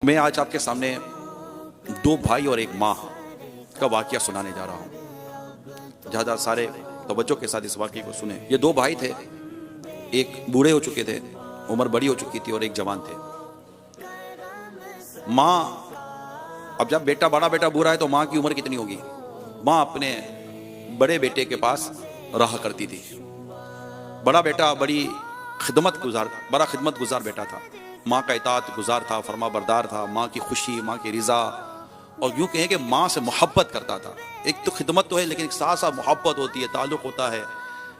मैं आज आपके सामने दो भाई और एक माँ का वाकया सुनाने जा रहा हूँ। ज़्यादा सारे तवज्जो के साथ इस वाकये को सुने। ये दो भाई थे, एक बूढ़े हो चुके थे, उम्र बड़ी हो चुकी थी, और एक जवान थे। माँ, अब जब बड़ा बेटा बूढ़ा है तो माँ की उम्र कितनी होगी? माँ अपने बड़े बेटे के पास रहा करती थी। बड़ा बेटा बड़ा खिदमत गुजार बेटा था। माँ का इताअत गुजार था, फरमा बरदार था, माँ की खुशी, माँ की रिजा, और यूं कहें कि माँ से मोहब्बत करता था। एक तो खिदमत तो है, लेकिन एक साथ साथ मोहब्बत होती है, ताल्लुक होता है,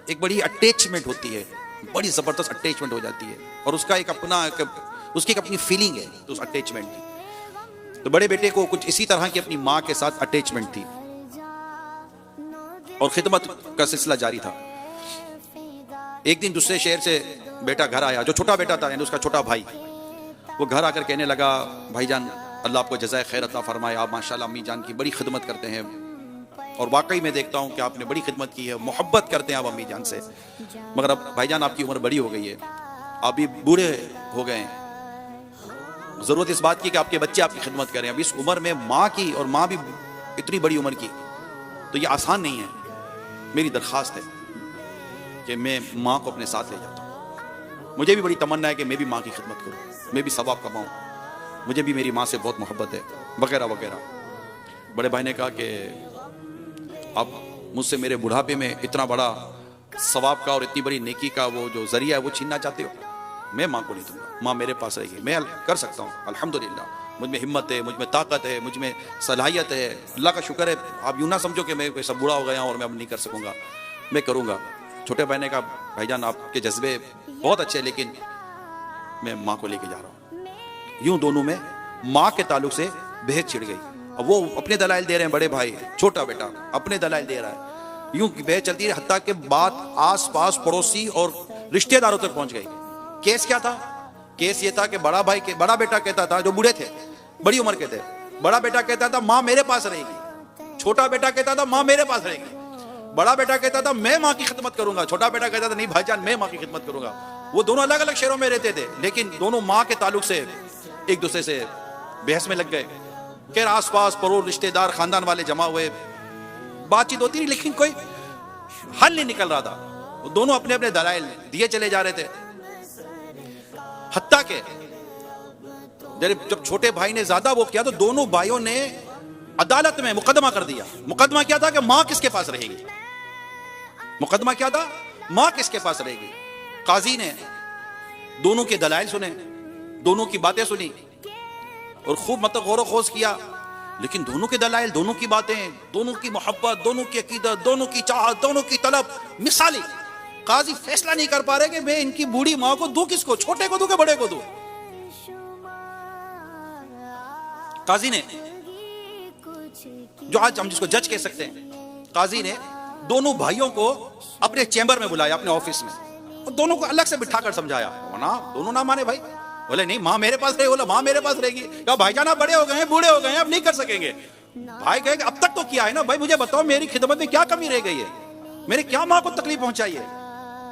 एक बड़ी अटैचमेंट होती है, बड़ी ज़बरदस्त अटैचमेंट हो जाती है, और उसका उसकी एक अपनी फीलिंग है तो उस अटैचमेंट की। तो बड़े बेटे को कुछ इसी तरह की अपनी माँ के साथ अटैचमेंट थी और खिदमत का सिलसिला जारी था। एक दिन दूसरे शहर से बेटा घर आया, जो छोटा बेटा था यानी उसका छोटा भाई। वो घर आकर कहने लगा, भाईजान अल्लाह आपको जज़ाए खैर अता फरमाए, आप माशाल्लाह अम्मी जान की बड़ी खिदमत करते हैं, और वाकई में देखता हूँ कि आपने बड़ी खिदमत की है, मोहब्बत करते हैं आप अम्मी जान से, मगर अब भाईजान आपकी उम्र बड़ी हो गई है, आप भी बूढ़े हो गए हैं, ज़रूरत इस बात की कि आपके बच्चे आपकी खिदमत करें। अब इस उम्र में माँ की, और माँ भी इतनी बड़ी उम्र की, तो ये आसान नहीं है। मेरी दरख्वास्त है कि मैं माँ को अपने साथ ले जाता हूँ। मुझे भी बड़ी तमन्ना है कि मैं भी माँ की खिदमत करूँ, मैं भी सवाब कमाऊँ, मुझे भी मेरी माँ से बहुत मोहब्बत है, वगैरह वगैरह। बड़े भाई ने कहा कि अब मुझसे मेरे बुढ़ापे में इतना बड़ा सवाब का और इतनी बड़ी नेकी का वो जो जरिया है वो छीनना चाहते हो? मैं माँ को नहीं दूंगा, माँ मेरे पास रहेगी, मैं कर सकता हूँ, अल्हम्दुलिल्लाह मुझ में हिम्मत है, मुझ में ताकत है, मुझ में सलाहियत है, अल्लाह का शुक्र है। आप यूँ ना समझो कि मैं सब बूढ़ा हो गया और मैं अब नहीं कर सकूँगा, मैं करूँगा। छोटे भाई ने कहा, भाईजान आपके जज्बे बहुत अच्छे, लेकिन मैं माँ को लेके जा रहा हूँ। यूं दोनों में माँ के ताल्लुक से बहस छिड़ गई। अब वो अपने दलाइल दे रहे हैं, बड़े भाई, छोटा बेटा अपने दलाइल दे रहा है, यूं बहस चलती है, हत्ता के बात आस पास पड़ोसी और रिश्तेदारों तक पहुंच गई। केस क्या था? केस ये था कि बड़ा बेटा कहता था, जो बूढ़े थे, बड़ी उम्र के थे, बड़ा बेटा कहता था माँ मेरे पास रहेगी, छोटा बेटा कहता था माँ मेरे पास रहेगी। बड़ा बेटा कहता था मैं माँ की खिदमत करूंगा, छोटा बेटा कहता था नहीं भाईजान मैं माँ की खिदमत करूंगा। वो दोनों अलग अलग शहरों में रहते थे, लेकिन दोनों माँ के ताल्लुक से एक दूसरे से बहस में लग गए। खैर आस पास पड़ोस रिश्तेदार खानदान वाले जमा हुए, बातचीत होती रही, लेकिन कोई हल नहीं निकल रहा था। वो दोनों अपने अपने दलाइल दिए चले जा रहे थे। हत्ता के जब छोटे भाई ने ज्यादा वो किया तो दोनों भाइयों ने अदालत में मुकदमा कर दिया। मुकदमा क्या था कि माँ किसके पास रहेगी? मुकदमा क्या था? माँ किसके पास रहेगी? काजी ने दोनों के दलाइल सुने, दोनों की बातें सुनी, और खूब गौर खोज किया, लेकिन दोनों के दलाइल, दोनों की बातें, दोनों की मोहब्बत, दोनों की अकीदत, दोनों की चाहत, दोनों की तलब मिसाली। काजी फैसला नहीं कर पा रहे कि मैं इनकी बूढ़ी माँ को दूं किसको, छोटे को दूं कि बड़े को दूं। काजी ने, जो आज हम जिसको जज कह सकते हैं, काजी ने दोनों भाइयों को अपने चैम्बर में बुलाया, अपने ऑफिस में, और दोनों को अलग से बिठाकर समझाया। ना दोनों ना माने भाई, बोले नहीं माँ मेरे पास रहेगी, बोला माँ मेरे पास रहेगी। कहा भाईजान आप बड़े हो गए हैं, बूढ़े हो गए हैं, अब नहीं कर सकेंगे। भाई कहे अब तक तो किया है ना भाई, मुझे बताओ मेरी खिदमत में क्या कमी रह गई है, मेरे क्या माँ को तकलीफ पहुंचाई है?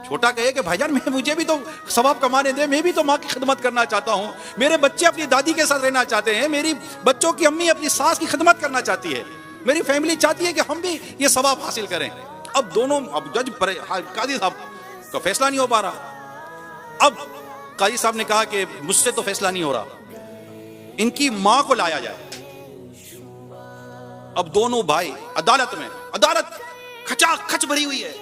छोटा कहे कि भाईजान मुझे भी तो सवाब कमाने दे, मैं भी तो माँ की खिदमत करना चाहता हूँ, मेरे बच्चे अपनी दादी के साथ रहना चाहते हैं, मेरी बच्चों की अम्मी अपनी सास की खिदमत करना चाहती है, मेरी फैमिली चाहती है कि हम भी ये सवाब हासिल करें। अब दोनों, अब जज काजी साहब का फैसला नहीं हो पा रहा। अब काजी साहब ने कहा कि मुझसे तो फैसला नहीं हो रहा, इनकी मां को लाया जाए। अब दोनों भाई अदालत में, अदालत खचाखच भरी हुई है,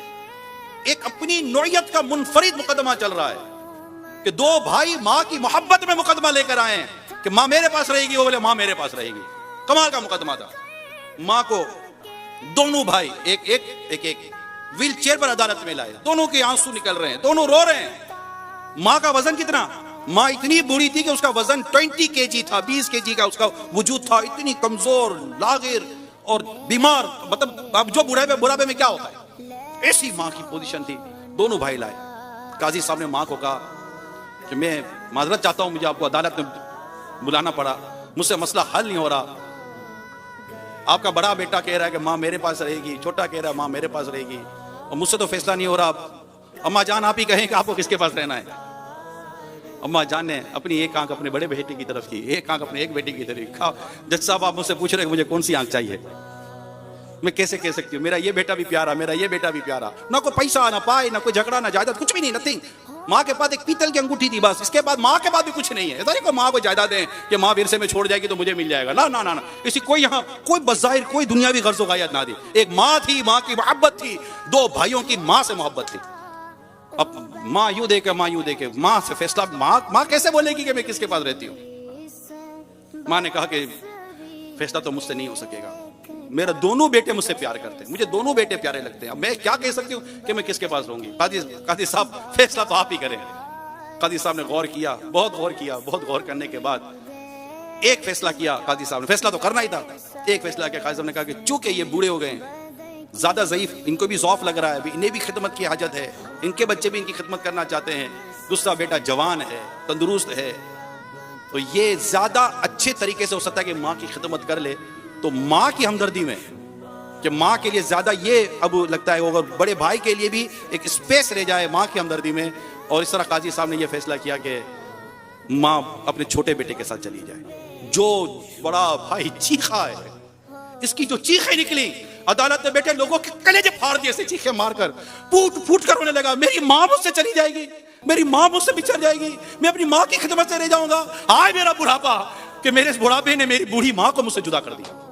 एक अपनी नौइयत का मुनफरिद मुकदमा चल रहा है कि दो भाई मां की मोहब्बत में मुकदमा लेकर आए हैं कि मां मेरे पास रहेगी, वो बोले मां मेरे पास रहेगी। कमाल का मुकदमा था। मां को दोनों भाई एक व्हील चेयर पर अदालत में लाए, दोनों के आंसू निकल रहे हैं, दोनों रो रहे हैं। मां का वजन कितना? मां इतनी बूढ़ी थी कि उसका वजन 20 kg था, 20 kg का उसका वजूद था, इतनी कमजोर, लागिर और बीमार, मतलब अब जो बुढ़ापे में क्या होता है, ऐसी मां की पोजीशन थी। दोनों भाई लाए। काजी साहब ने मां को कहा कि मैं माजरत चाहता हूं, मुझे आपको अदालत में बुलाना पड़ा, मुझसे मसला हल नहीं हो रहा। आपका बड़ा बेटा कह रहा है कि माँ मेरे पास रहेगी, छोटा कह रहा है माँ मेरे पास रहेगी, और मुझसे तो फैसला नहीं हो रहा। अम्मा जान आप ही कहें कि आपको किसके पास रहना है। अम्मा जान ने अपनी एक आंख अपने बड़े बेटे की तरफ की, एक आंख अपने एक बेटे की तरफ। खाओ जज साहब, आप मुझसे पूछ रहे हैं मुझे कौन सी आंख चाहिए, मैं कैसे कह सकती हूँ मेरा ये बेटा भी प्यारा, मेरा ये बेटा भी प्यारा। ना कोई पैसा ना पाए, ना कोई झगड़ा ना जायदाद, कुछ भी नहीं, नथिंग। माँ के पास एक पीतल की अंगूठी थी बस, इसके बाद माँ के बाद भी कुछ नहीं है। ऐसा माँ को जायदाद दें कि माँ विरसे में छोड़ जाएगी तो मुझे मिल जाएगा, ना ना ना ना। इसी कोई यहाँ कोई बज़ाहिर कोई दुनियावी गर्ज़ो गायत ना दी। एक माँ थी, माँ की मोहब्बत थी, दो भाइयों की माँ से मोहब्बत थी। अब माँ यूं देखे, माँ यूं देखे, माँ से फैसला, माँ कैसे बोलेगी कि मैं किसके पास रहती हूँ। माँ ने कहा कि फैसला तो मुझसे नहीं हो सकेगा, मेरा दोनों बेटे मुझसे प्यार करते हैं, मुझे दोनों बेटे प्यारे लगते हैं, अब मैं क्या कह सकती हूँ कि मैं किसके पास रहूंगी। कादी साहब फैसला तो आप ही करें। कादी साहब ने गौर किया, बहुत गौर किया, बहुत गौर करने के बाद एक फैसला किया कादी साहब ने, फैसला तो करना ही था। एक फैसला किया, कादी साहब ने कहा कि चूंकि ये बूढ़े हो गए हैं, ज्यादा ज़ईफ, इनको भी ज़ौफ लग रहा है, इन्हें भी खिदमत की हाजत है, इनके बच्चे भी इनकी खिदमत करना चाहते हैं, दूसरा बेटा जवान है, तंदुरुस्त है, तो ये ज्यादा अच्छे तरीके से हो सकता है कि माँ की खिदमत कर ले। तो माँ की हमदर्दी में कि माँ के लिए ज्यादा ये अब लगता है, अगर बड़े भाई के लिए भी एक स्पेस रह जाए माँ की हमदर्दी में। और इस तरह काजी साहब ने यह फैसला किया कि माँ अपने छोटे बेटे के साथ चली जाए। जो बड़ा भाई चीखा है, इसकी जो चीखें निकली, अदालत में बैठे लोगों के कलेजे फाड़ दिए, ऐसे चीखें मारकर फूट फूट कर रोने लगा, मेरी माँ मुझसे चली जाएगी, मेरी माँ मुझसे बिछड़ जाएगी, मैं अपनी माँ की खिदमत से रह जाऊंगा। हाय मेरा बुढ़ापा कि मेरे इस बुढ़ापे ने मेरी बूढ़ी माँ को मुझसे जुदा कर दिया।